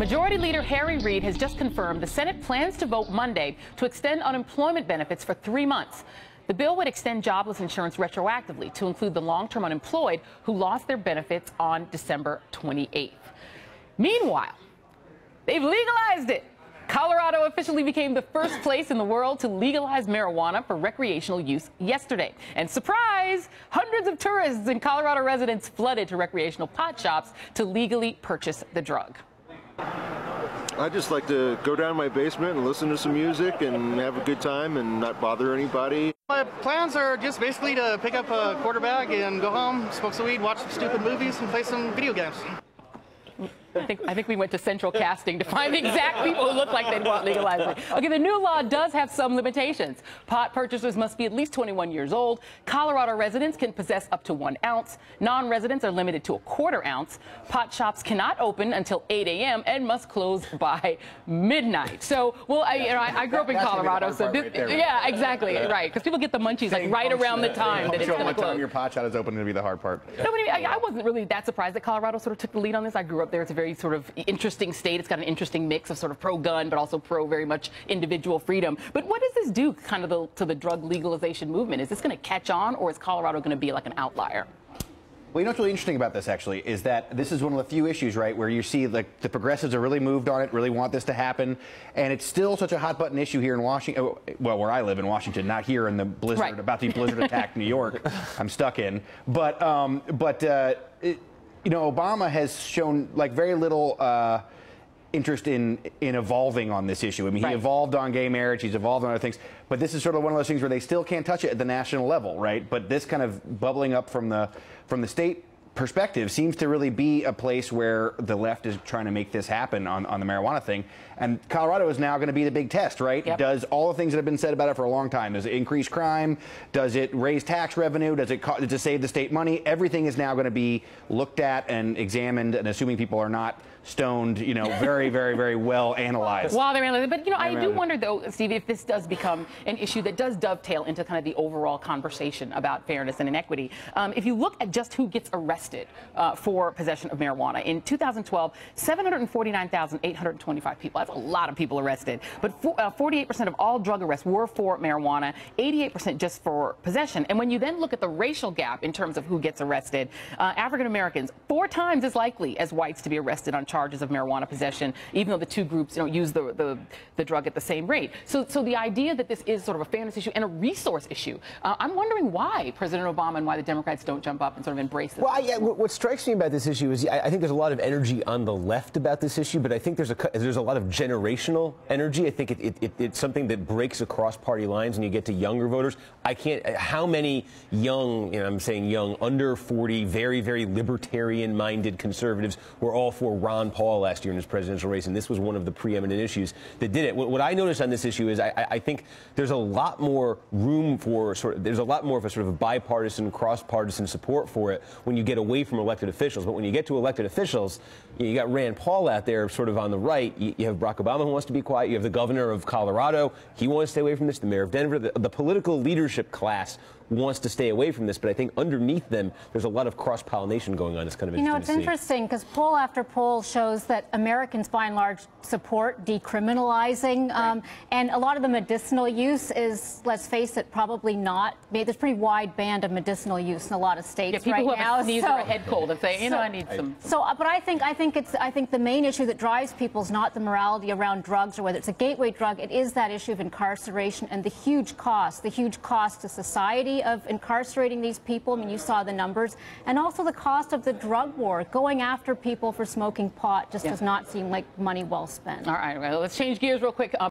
Majority Leader Harry Reid has just confirmed the Senate plans to vote Monday to extend unemployment benefits for 3 months. The bill would extend jobless insurance retroactively to include the long-term unemployed who lost their benefits on December 28th. Meanwhile, they've legalized it. Colorado officially became the first place in the world to legalize marijuana for recreational use yesterday. And surprise, hundreds of tourists and Colorado residents flooded to recreational pot shops to legally purchase the drug. I just like to go down to my basement and listen to some music and have a good time and not bother anybody. My plans are just basically to pick up a quarter bag and go home, smoke some weed, watch some stupid movies, and play some video games. I think we went to central casting to find the exact people who look like they'd want legalizing. Okay, the new law does have some limitations. Pot purchasers must be at least 21 years old. Colorado residents can possess up to 1 ounce. Non-residents are limited to a quarter ounce. Pot shops cannot open until 8 a.m. and must close by midnight. So, well, I grew up in Colorado, so this, yeah, exactly, right, because people get the munchies like right around the time that it's going to close. Your pot shop is open to be the hard part. No, but I wasn't really that surprised that Colorado sort of took the lead on this. I grew up there. It's a very sort of interesting state. It's got an interesting mix of sort of pro-gun, but also very much individual freedom. But what does this do kind of to the drug legalization movement? Is this going to catch on, or is Colorado going to be like an outlier? Well, you know what's really interesting about this, actually, is that this is one of the few issues, right, where you see like the progressives are really moved on it, really want this to happen, and it's still such a hot-button issue here in Washington. Well, where I live in Washington, not here in the blizzard, right. About to be blizzard-attacked New York. I'm stuck in, you know, Obama has shown like very little interest in evolving on this issue. I mean, he evolved on gay marriage, he's evolved on other things, but this is sort of one of those things where they still can't touch it at the national level, right? But this kind of bubbling up from the state perspective seems to really be a place where the left is trying to make this happen on the marijuana thing. And Colorado is now going to be the big test, right? Yep. Does all the things that have been said about it for a long time. Does it increase crime? Does it raise tax revenue? Does it save the state money? Everything is now going to be looked at and examined, and assuming people are not stoned, you know, very well analyzed. While they're analyzing. But, you know, I do wonder, though, Steve, if this does become an issue that does dovetail into kind of the overall conversation about fairness and inequity. If you look at just who gets arrested for possession of marijuana, in 2012, 749,825 people. That's a lot of people arrested. But 48% of all drug arrests were for marijuana, 88% just for possession. And when you then look at the racial gap in terms of who gets arrested, African Americans 4 times as likely as whites to be arrested on charges of marijuana possession, even though the two groups use the drug at the same rate. So the idea that this is sort of a fairness issue and a resource issue, I'm wondering why President Obama and why the Democrats don't jump up and sort of embrace this. Well, what strikes me about this issue is I think there's a lot of energy on the left about this issue, but I think there's a lot of generational energy. I think it's something that breaks across party lines when you get to younger voters. How many young, I'm saying young, under 40, very libertarian-minded conservatives were all for Ron Paul last year in his presidential race, and this was one of the preeminent issues that did it. What I noticed on this issue is I think there's a lot more room for there's a lot more of a sort of bipartisan, cross-partisan support for it when you get away from elected officials. But when you get to elected officials, you got Rand Paul out there sort of on the right. You have Barack Obama who wants to be quiet. You have the governor of Colorado. He wants to stay away from this. The mayor of Denver. The political leadership class wants to stay away from this, but I think underneath them, there's a lot of cross-pollination going on. It's kind of interesting. You know, it's interesting because poll after poll shows that Americans, by and large, support decriminalizing, and a lot of the medicinal use is, let's face it, probably not. There's a pretty wide band of medicinal use in a lot of states people right who now. Have a sneeze or a head cold and say, I need some. But I think the main issue that drives people is not the morality around drugs or whether it's a gateway drug. It is that issue of incarceration and the huge cost to society of incarcerating these people. I mean, you saw the numbers, and also the cost of the drug war. Going after people for smoking pot just does not seem like money well spent. All right, let's change gears real quick.